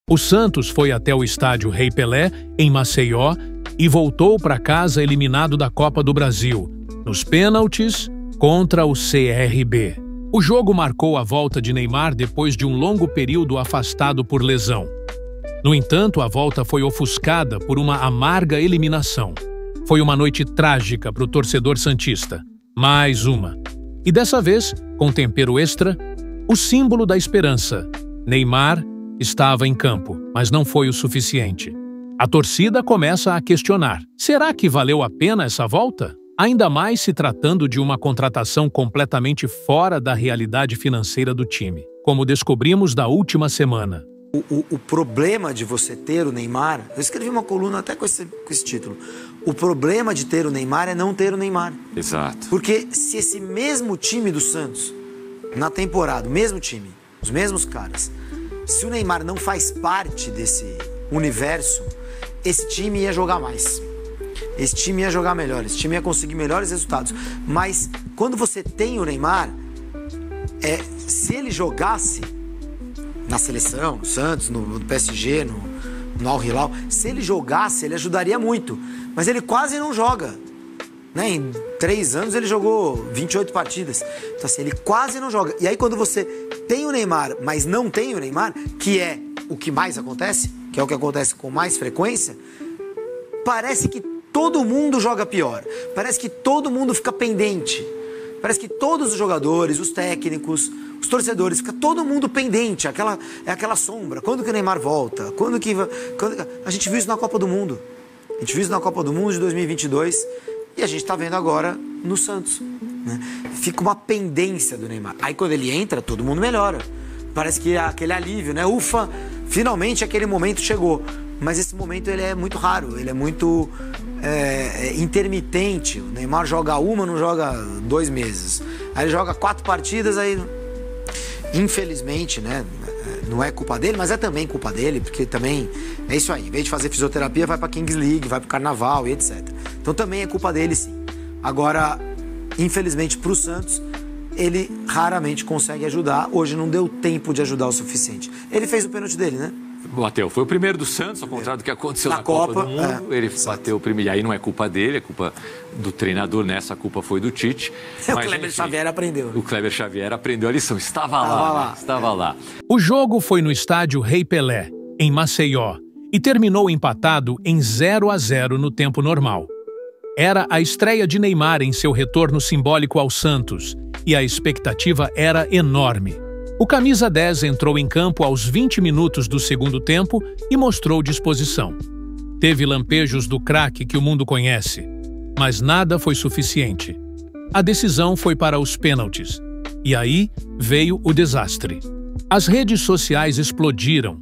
O Santos foi até o estádio Rei Pelé, em Maceió, e voltou para casa eliminado da Copa do Brasil, nos pênaltis contra o CRB. O jogo marcou a volta de Neymar depois de um longo período afastado por lesão. No entanto, a volta foi ofuscada por uma amarga eliminação. Foi uma noite trágica para o torcedor santista. Mais uma. E dessa vez, com tempero extra, o símbolo da esperança. Neymar estava em campo, mas não foi o suficiente. A torcida começa a questionar. Será que valeu a pena essa volta? Ainda mais se tratando de uma contratação completamente fora da realidade financeira do time, como descobrimos da última semana. O problema de você ter o Neymar, eu escrevi uma coluna até com esse título, o problema de ter o Neymar é não ter o Neymar. Exato. Porque se esse mesmo time do Santos, na temporada, o mesmo time, os mesmos caras, se o Neymar não faz parte desse universo, esse time ia jogar mais. Esse time ia jogar melhor, esse time ia conseguir melhores resultados. Mas quando você tem o Neymar, se ele jogasse na seleção, no Santos, no PSG, no Al Hilal, se ele jogasse, ele ajudaria muito. Mas ele quase não joga. Né? Em 3 anos ele jogou 28 partidas. Então assim, ele quase não joga. E aí quando você tem o Neymar, mas não tem o Neymar, que é o que mais acontece, que é o que acontece com mais frequência, parece que todo mundo joga pior. Parece que todo mundo fica pendente. Parece que todos os jogadores, os técnicos, os torcedores, fica todo mundo pendente. Aquela sombra. Quando que o Neymar volta? A gente viu isso na Copa do Mundo. A gente viu isso na Copa do Mundo de 2022 e a gente está vendo agora no Santos. Né? Fica uma pendência do Neymar. Aí quando ele entra, todo mundo melhora. Parece que é aquele alívio, né? Ufa, finalmente aquele momento chegou. Mas esse momento ele é muito raro, ele é muito intermitente. O Neymar joga uma, não joga 2 meses. Aí ele joga 4 partidas, aí infelizmente, né? Não é culpa dele, mas é também culpa dele, porque também é isso aí. Em vez de fazer fisioterapia, vai pra Kings League, vai pro Carnaval e etc. Então também é culpa dele, sim. Agora, infelizmente pro Santos, ele raramente consegue ajudar. Hoje não deu tempo de ajudar o suficiente. Ele fez o pênalti dele, né? Bateu. Foi o primeiro do Santos, ao contrário do que aconteceu na Copa do Mundo. Ele bateu o primeiro. E aí não é culpa dele, é culpa do treinador nessa. A culpa foi do Tite. O Kleber Xavier aprendeu. O Kleber Xavier aprendeu a lição. Estava lá. Estava lá. O jogo foi no estádio Rei Pelé, em Maceió, e terminou empatado em 0-0 no tempo normal. Era a estreia de Neymar em seu retorno simbólico ao Santos, e a expectativa era enorme. O camisa 10 entrou em campo aos 20 minutos do segundo tempo e mostrou disposição. Teve lampejos do craque que o mundo conhece, mas nada foi suficiente. A decisão foi para os pênaltis. E aí veio o desastre. As redes sociais explodiram.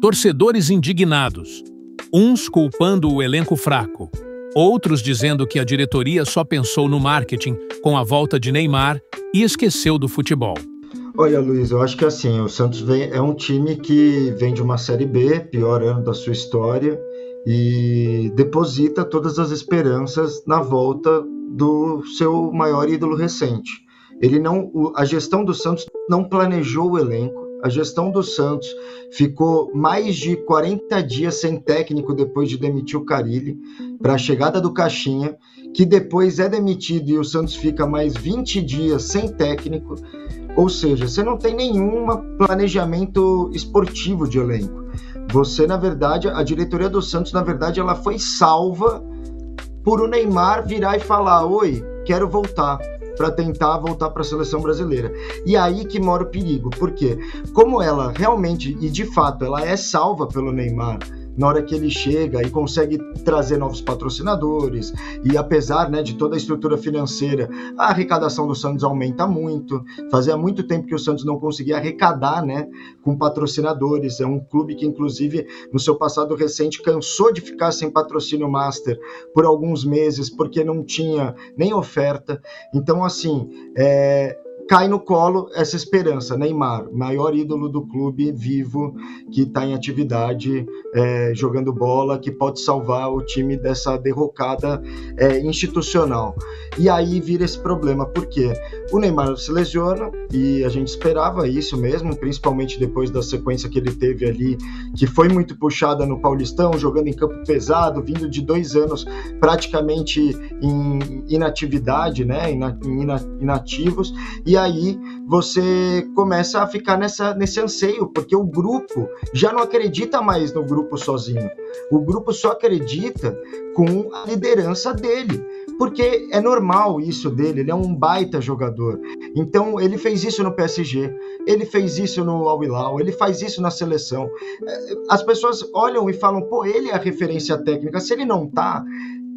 Torcedores indignados. Uns culpando o elenco fraco. Outros dizendo que a diretoria só pensou no marketing com a volta de Neymar e esqueceu do futebol. Olha, Luiz, eu acho que assim, o Santos é um time que vem de uma Série B, pior ano da sua história, e deposita todas as esperanças na volta do seu maior ídolo recente. A gestão do Santos não planejou o elenco, a gestão do Santos ficou mais de 40 dias sem técnico depois de demitir o Carille, para a chegada do Caixinha, que depois é demitido e o Santos fica mais 20 dias sem técnico. Ou seja, você não tem nenhum planejamento esportivo de elenco. Você, na verdade, a diretoria do Santos, na verdade, ela foi salva por o Neymar virar e falar: oi, quero voltar, para tentar voltar para a seleção brasileira. E aí que mora o perigo, porque como ela realmente, e de fato, ela é salva pelo Neymar, na hora que ele chega e consegue trazer novos patrocinadores, e apesar, né, de toda a estrutura financeira, a arrecadação do Santos aumenta muito. Fazia muito tempo que o Santos não conseguia arrecadar, né, com patrocinadores. É um clube que, inclusive, no seu passado recente, cansou de ficar sem patrocínio master por alguns meses, porque não tinha nem oferta. Então, assim, cai no colo essa esperança. Neymar, maior ídolo do clube vivo, que está em atividade, jogando bola, que pode salvar o time dessa derrocada institucional. E aí vira esse problema, porque o Neymar se lesiona, e a gente esperava isso mesmo, principalmente depois da sequência que ele teve ali, que foi muito puxada no Paulistão, jogando em campo pesado, vindo de 2 anos praticamente em inatividade, né, inativos, e aí você começa a ficar nesse anseio, porque o grupo já não acredita mais no grupo sozinho, o grupo só acredita com a liderança dele, porque é normal isso dele, ele é um baita jogador. Então ele fez isso no PSG, ele fez isso no Al Hilal, ele faz isso na seleção. As pessoas olham e falam, pô, ele é a referência técnica, se ele não tá,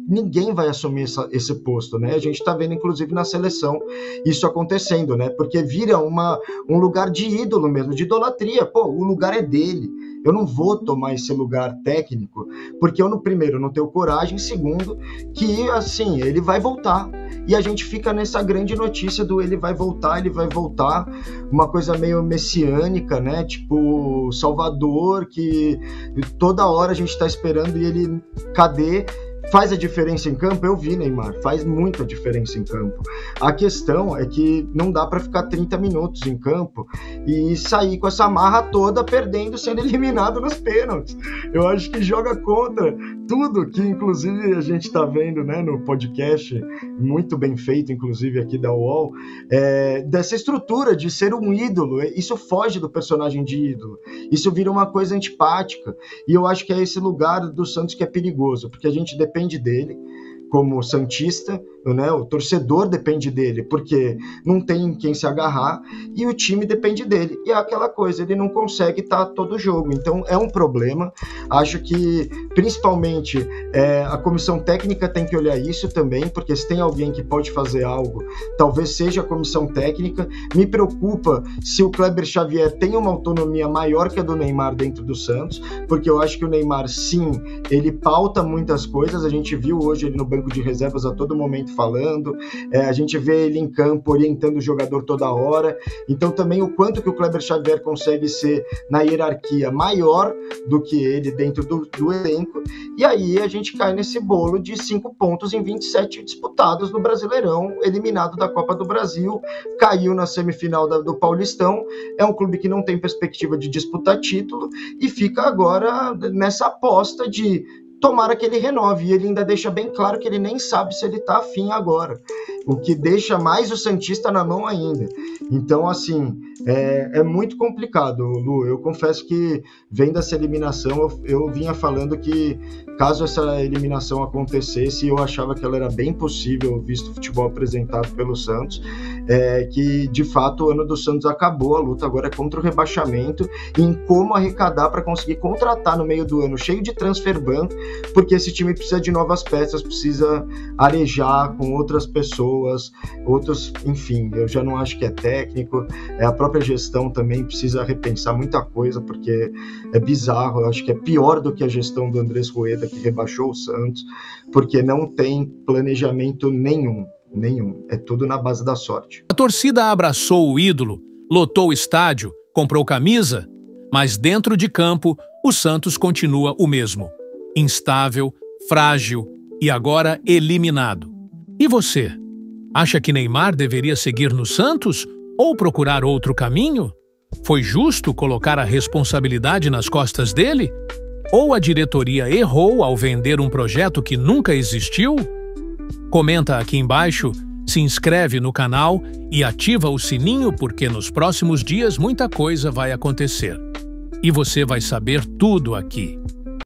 ninguém vai assumir esse posto, né? A gente tá vendo, inclusive, na seleção isso acontecendo, né? Porque vira um lugar de ídolo mesmo, de idolatria. Pô, o lugar é dele. Eu não vou tomar esse lugar técnico, porque eu, no primeiro, não tenho coragem, segundo, que, assim, ele vai voltar. E a gente fica nessa grande notícia do ele vai voltar, uma coisa meio messiânica, né? Tipo, Salvador, que toda hora a gente tá esperando e ele, cadê? Faz a diferença em campo? Eu vi, Neymar, faz muita diferença em campo. A questão é que não dá para ficar 30 minutos em campo e sair com essa marra toda perdendo, sendo eliminado nos pênaltis. Eu acho que joga contra tudo que, inclusive, a gente está vendo, né, no podcast, muito bem feito, inclusive, aqui da UOL, dessa estrutura de ser um ídolo. Isso foge do personagem de ídolo. Isso vira uma coisa antipática. E eu acho que é esse lugar do Santos que é perigoso, porque a gente depende dele como santista, né? O torcedor depende dele, porque não tem quem se agarrar, e o time depende dele, e é aquela coisa, ele não consegue estar todo jogo, então é um problema. Acho que principalmente a comissão técnica tem que olhar isso também, porque se tem alguém que pode fazer algo, talvez seja a comissão técnica. Me preocupa se o Kleber Xavier tem uma autonomia maior que a do Neymar dentro do Santos, porque eu acho que o Neymar, sim, ele pauta muitas coisas, a gente viu hoje ele no banco de reservas a todo momento falando, a gente vê ele em campo orientando o jogador toda hora, então também o quanto que o Kleber Xavier consegue ser na hierarquia maior do que ele dentro do elenco, e aí a gente cai nesse bolo de 5 pontos em 27 disputados no Brasileirão, eliminado da Copa do Brasil, caiu na semifinal do Paulistão, é um clube que não tem perspectiva de disputar título e fica agora nessa aposta de tomara que ele renove, e ele ainda deixa bem claro que ele nem sabe se ele tá afim agora, o que deixa mais o santista na mão ainda. Então, assim, é muito complicado, Lu. Eu confesso que, vendo essa eliminação, eu vinha falando que, caso essa eliminação acontecesse, eu achava que ela era bem possível, visto o futebol apresentado pelo Santos, que, de fato, o ano do Santos acabou, a luta agora é contra o rebaixamento, e em como arrecadar para conseguir contratar no meio do ano, cheio de transfer ban, porque esse time precisa de novas peças, precisa arejar com outras pessoas, enfim, eu já não acho que é técnico, a própria gestão também precisa repensar muita coisa, porque é bizarro, eu acho que é pior do que a gestão do Andrés Rueda, que rebaixou o Santos, porque não tem planejamento nenhum, é tudo na base da sorte. A torcida abraçou o ídolo, lotou o estádio, comprou camisa, mas dentro de campo o Santos continua o mesmo. Instável, frágil e agora eliminado. E você? Acha que Neymar deveria seguir no Santos ou procurar outro caminho? Foi justo colocar a responsabilidade nas costas dele? Ou a diretoria errou ao vender um projeto que nunca existiu? Comenta aqui embaixo, se inscreve no canal e ativa o sininho, porque nos próximos dias muita coisa vai acontecer. E você vai saber tudo aqui.